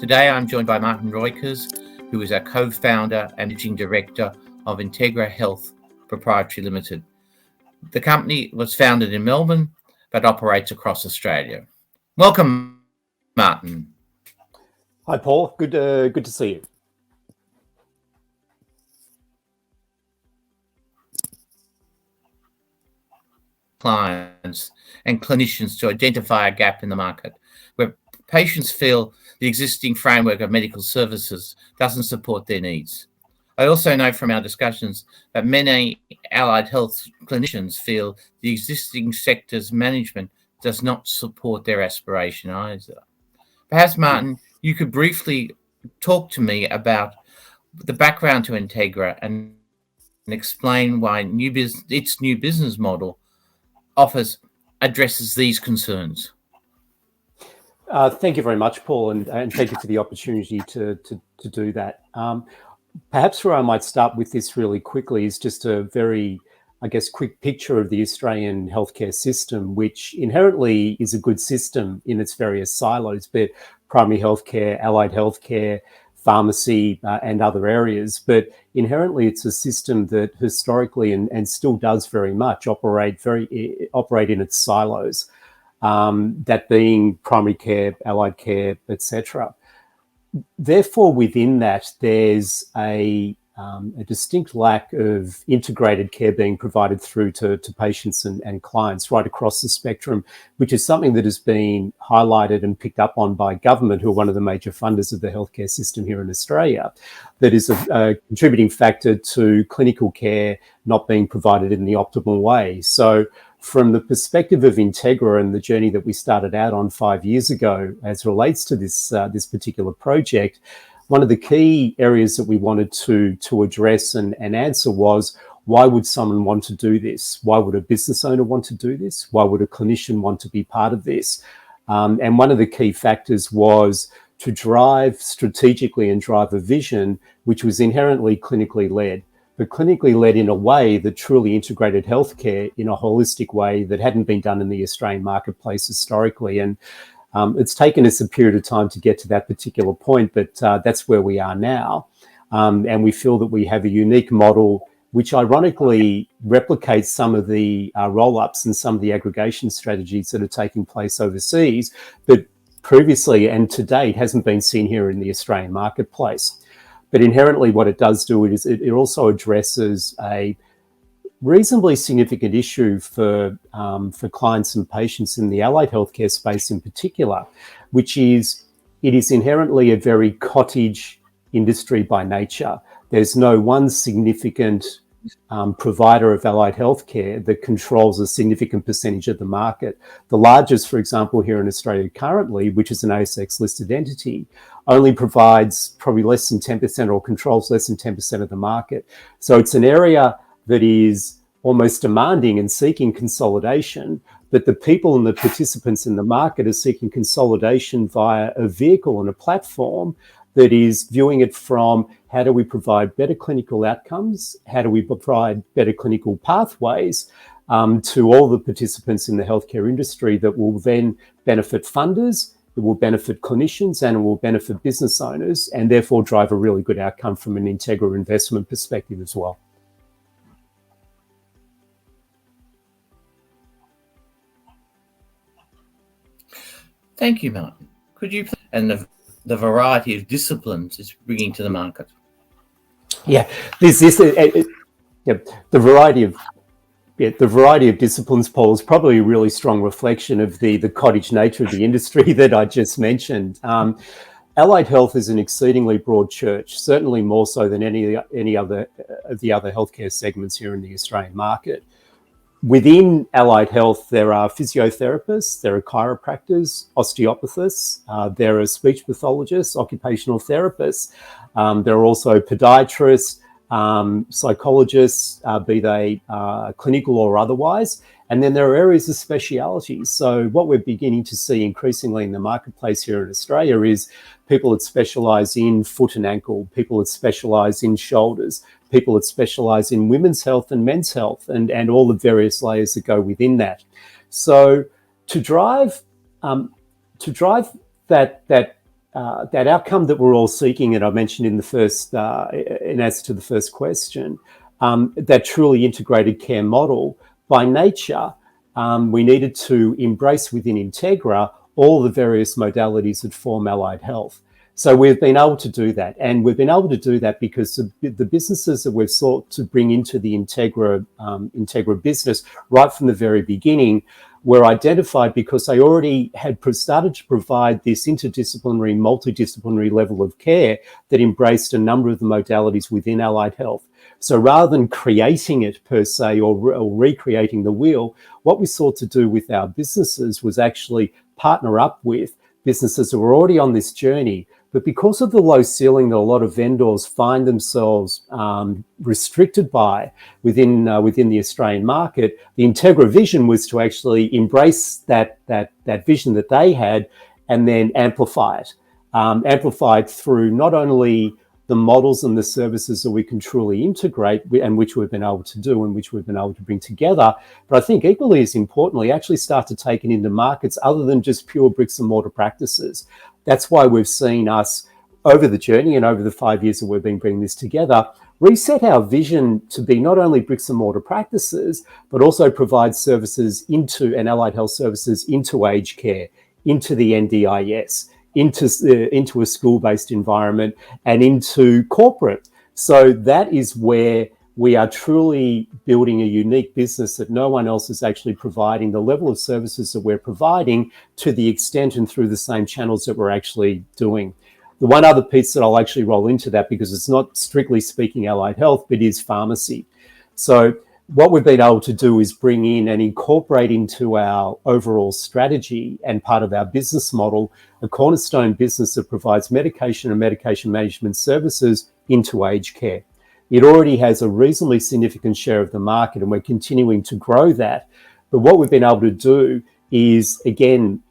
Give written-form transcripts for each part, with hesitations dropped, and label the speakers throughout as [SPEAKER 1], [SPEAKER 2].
[SPEAKER 1] Today I'm joined by Martin Reukers, who is a co-founder and managing director of Integra Health Proprietary Limited. The company was founded in Melbourne but operates across Australia. Welcome, Martin.
[SPEAKER 2] Hi, Paul. Good to see you.
[SPEAKER 1] Clients and clinicians to identify a gap in the market where patients feel the existing framework of medical services doesn't support their needs. I also know from our discussions that many allied health clinicians feel the existing sector's management does not support their aspiration either. Perhaps, Martin, you could briefly talk to me about the background to Integra and explain why its new business model addresses these concerns.
[SPEAKER 2] Thank you very much, Paul, and thank you for the opportunity to do that. Perhaps where I might start with this really quickly is just a very, quick picture of the Australian healthcare system, which inherently is a good system in its various silos, be it primary healthcare, allied healthcare, pharmacy, and other areas. But inherently, it's a system that historically and still does very much operate in its silos, that being primary care, allied care, etc. Therefore, within that, there's a distinct lack of integrated care being provided through to patients and clients right across the spectrum, which is something that has been highlighted and picked up on by government, who are one of the major funders of the healthcare system here in Australia. That is a contributing factor to clinical care not being provided in the optimal way. So from the perspective of Integra and the journey that we started out on 5 years ago as relates to this particular project, one of the key areas that we wanted to address and answer was, why would someone want to do this? Why would a business owner want to do this? Why would a clinician want to be part of this? And one of the key factors was to drive strategically and drive a vision which was inherently clinically led, but clinically led in a way that truly integrated healthcare in a holistic way that hadn't been done in the Australian marketplace historically. And it's taken us a period of time to get to that particular point, but that's where we are now. And we feel that we have a unique model which ironically replicates some of the roll-ups and some of the aggregation strategies that are taking place overseas, but previously and to date hasn't been seen here in the Australian marketplace. But inherently what it does do is it also addresses a reasonably significant issue for clients and patients in the allied healthcare space in particular, which is it is inherently a very cottage industry by nature. There's no one significant provider of allied healthcare that controls a significant percentage of the market. The largest, for example, here in Australia currently, which is an ASX listed entity, only provides probably less than 10% or controls less than 10% of the market. So it's an area that is almost demanding and seeking consolidation, but the people and the participants in the market are seeking consolidation via a vehicle and a platform that is viewing it from, how do we provide better clinical outcomes? How do we provide better clinical pathways to all the participants in the healthcare industry that will then benefit funders, it will benefit clinicians, and it will benefit business owners, and therefore drive a really good outcome from an Integra investment perspective as well.
[SPEAKER 1] Thank you, Martin. Could you and the variety of disciplines it's bringing to the market?
[SPEAKER 2] Yeah, the variety of disciplines, Paul, is probably a really strong reflection of the cottage nature of the industry that I just mentioned. Allied health is an exceedingly broad church, certainly more so than any other of the other healthcare segments here in the Australian market. Within allied health, there are physiotherapists, there are chiropractors, osteopathists, there are speech pathologists, occupational therapists. There are also podiatrists, psychologists, be they clinical or otherwise. And then there are areas of specialities. So what we're beginning to see increasingly in the marketplace here in Australia is people that specialise in foot and ankle, people that specialise in shoulders, people that specialise in women's health and men's health, and all the various layers that go within that. So to drive that that outcome that we're all seeking, and I mentioned in the first, in answer to the first question, that truly integrated care model, by nature, we needed to embrace within Integra all the various modalities that form allied health. So we've been able to do that, and we've been able to do that because the businesses that we've sought to bring into the Integra business right from the very beginning were identified because they already had started to provide this interdisciplinary, multidisciplinary level of care that embraced a number of the modalities within allied health. So rather than creating it per se or recreating the wheel, what we sought to do with our businesses was actually partner up with businesses who were already on this journey. But because of the low ceiling that a lot of vendors find themselves restricted by within the Australian market, the Integra vision was to actually embrace that vision that they had and then amplify it. Amplify it through not only the models and the services that we can truly integrate and which we've been able to do and which we've been able to bring together, but I think equally as importantly, actually start to take it into markets other than just pure bricks and mortar practices. That's why we've seen us over the journey and over the 5 years that we've been bringing this together, reset our vision to be not only bricks and mortar practices, but also provide services into and allied health services into aged care, into the NDIS, into a school-based environment and into corporate. So that is where we are truly building a unique business that no one else is actually providing the level of services that we're providing to the extent and through the same channels that we're actually doing. The one other piece that I'll actually roll into that, because it's not strictly speaking allied health, but is pharmacy. So what we've been able to do is bring in and incorporate into our overall strategy and part of our business model, a cornerstone business that provides medication and medication management services into aged care. It already has a reasonably significant share of the market and we're continuing to grow that. But what we've been able to do is, again,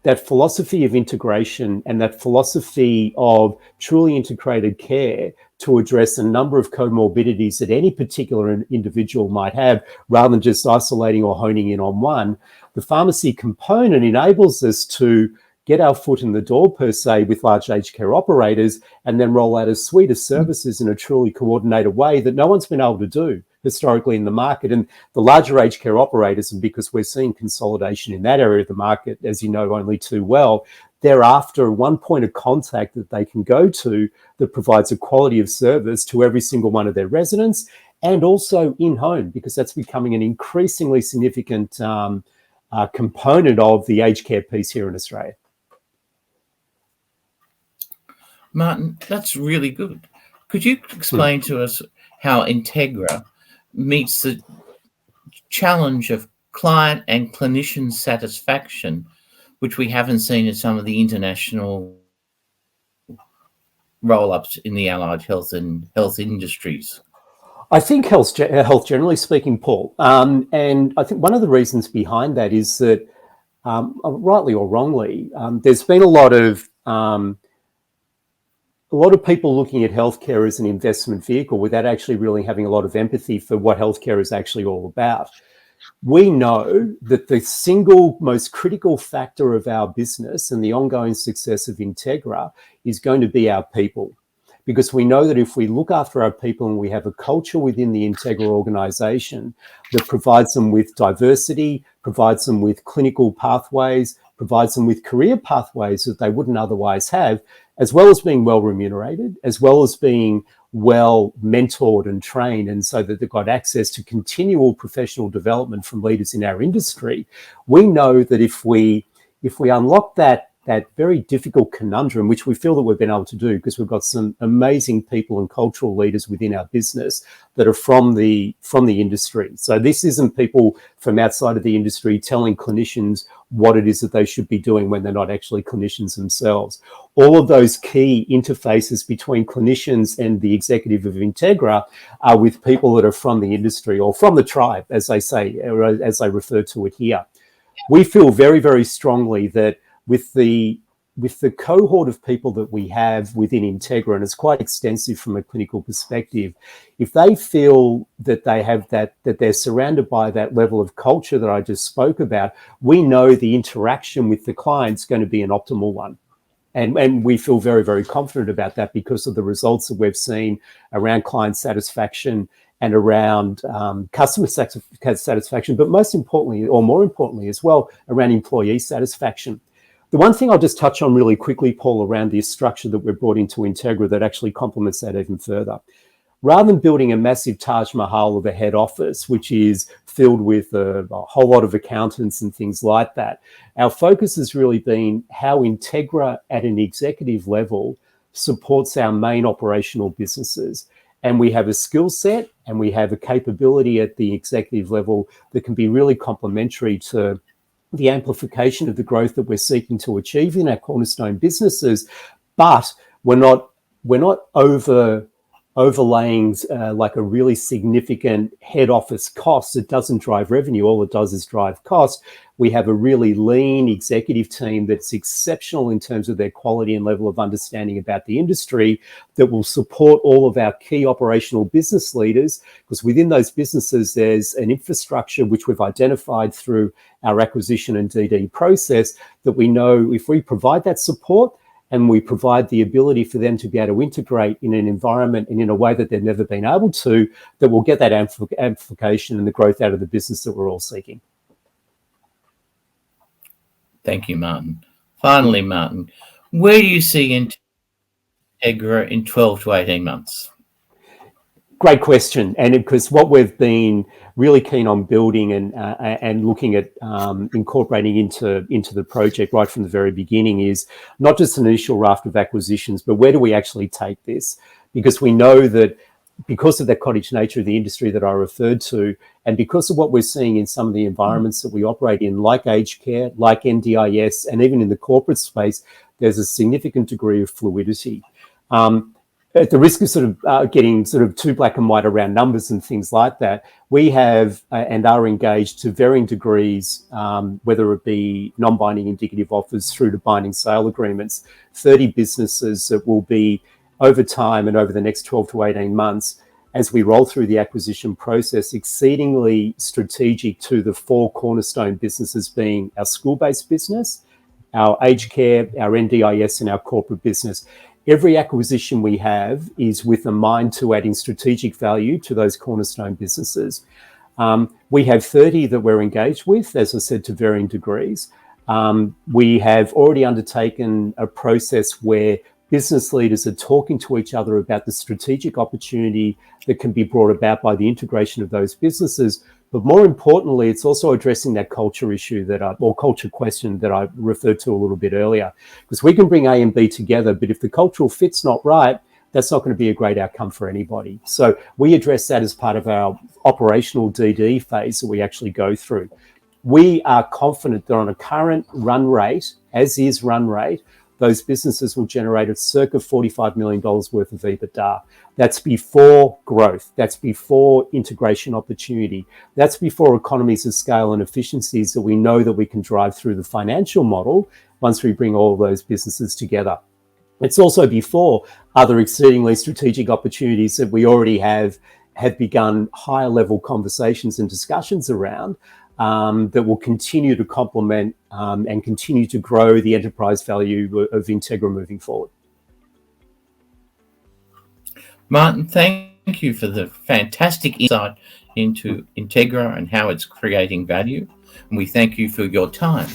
[SPEAKER 2] that philosophy of integration and that philosophy of truly integrated care to address a number of comorbidities that any particular individual might have, rather than just isolating or honing in on one. The pharmacy component enables us to get our foot in the door, per se, with large aged care operators and then roll out a suite of services in a truly coordinated way that no one's been able to do historically in the market. And the larger aged care operators, and because we're seeing consolidation in that area of the market, as you know only too well, thereafter one point of contact that they can go to that provides a quality of service to every single one of their residents and also in-home, because that's becoming an increasingly significant component of the aged care piece here in Australia.
[SPEAKER 1] Martin, that's really good. Could you explain to us how Integra meets the challenge of client and clinician satisfaction, which we haven't seen in some of the international roll-ups in the allied health and health industries?
[SPEAKER 2] I think health generally speaking, Paul, and I think one of the reasons behind that is that, rightly or wrongly, there's been a lot of people looking at healthcare as an investment vehicle without actually really having a lot of empathy for what healthcare is actually all about. We know that the single most critical factor of our business and the ongoing success of Integra is going to be our people. Because we know that if we look after our people and we have a culture within the Integra organization that provides them with diversity, provides them with clinical pathways, provides them with career pathways that they wouldn't otherwise have, as well as being well remunerated, as well as being well mentored and trained, and so that they've got access to continual professional development from leaders in our industry. We know that if we unlock that very difficult conundrum, which we feel that we've been able to do because we've got some amazing people and cultural leaders within our business that are from the industry. So this isn't people from outside of the industry telling clinicians what it is that they should be doing when they're not actually clinicians themselves. All of those key interfaces between clinicians and the executive of Integra are with people that are from the industry or from the tribe, as they say, or as they refer to it here. We feel very, very strongly that with the cohort of people that we have within Integra, and it's quite extensive from a clinical perspective, if they feel that they have that they're surrounded by that level of culture that I just spoke about, we know the interaction with the client's going to be an optimal one. And we feel very, very confident about that because of the results that we've seen around client satisfaction and around customer satisfaction, but most importantly, or more importantly as well, around employee satisfaction. The one thing I'll just touch on really quickly, Paul, around the structure that we've brought into Integra that actually complements that even further. Rather than building a massive Taj Mahal of a head office, which is filled with a whole lot of accountants and things like that, our focus has really been how Integra at an executive level supports our main operational businesses. And we have a skill set and we have a capability at the executive level that can be really complementary to the amplification of the growth that we're seeking to achieve in our cornerstone businesses. But we're not overlaying like a really significant head office cost. It doesn't drive revenue. All it does is drive cost. We have a really lean executive team that's exceptional in terms of their quality and level of understanding about the industry that will support all of our key operational business leaders, because within those businesses, there's an infrastructure which we've identified through our acquisition and DD process that we know if we provide that support, and we provide the ability for them to be able to integrate in an environment and in a way that they've never been able to, that will get that amplification and the growth out of the business that we're all seeking.
[SPEAKER 1] Thank you, Martin. Finally, Martin, where do you see Integra in 12 to 18 months?
[SPEAKER 2] Great question. And because what we've been really keen on building and looking at incorporating into the project right from the very beginning is not just an initial raft of acquisitions, but where do we actually take this? Because we know that because of that cottage nature of the industry that I referred to, and because of what we're seeing in some of the environments that we operate in, like aged care, like NDIS, and even in the corporate space, there's a significant degree of fluidity. At the risk of sort of getting sort of too black and white around numbers and things like that, we have and are engaged to varying degrees, whether it be non-binding indicative offers through to binding sale agreements, 30 businesses that will be over time and over the next 12 to 18 months, as we roll through the acquisition process, exceedingly strategic to the 4 cornerstone businesses being our school-based business, our aged care, our NDIS, and our corporate business. Every acquisition we have is with a mind to adding strategic value to those cornerstone businesses. We have 30 that we're engaged with, as I said, to varying degrees. We have already undertaken a process where business leaders are talking to each other about the strategic opportunity that can be brought about by the integration of those businesses. But more importantly, it's also addressing that culture issue or culture question that I referred to a little bit earlier. Because we can bring A and B together, but if the cultural fit's not right, that's not going to be a great outcome for anybody. So we address that as part of our operational DD phase that we actually go through. We are confident that on a current run rate, as is run rate, those businesses will generate a circa $45 million worth of EBITDA. That's before growth. That's before integration opportunity. That's before economies of scale and efficiencies that we know that we can drive through the financial model once we bring all of those businesses together. It's also before other exceedingly strategic opportunities that we already have begun higher level conversations and discussions around, that will continue to complement and continue to grow the enterprise value of Integra moving forward.
[SPEAKER 1] Martin, thank you for the fantastic insight into Integra and how it's creating value. And we thank you for your time.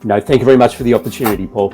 [SPEAKER 2] No, thank you very much for the opportunity, Paul.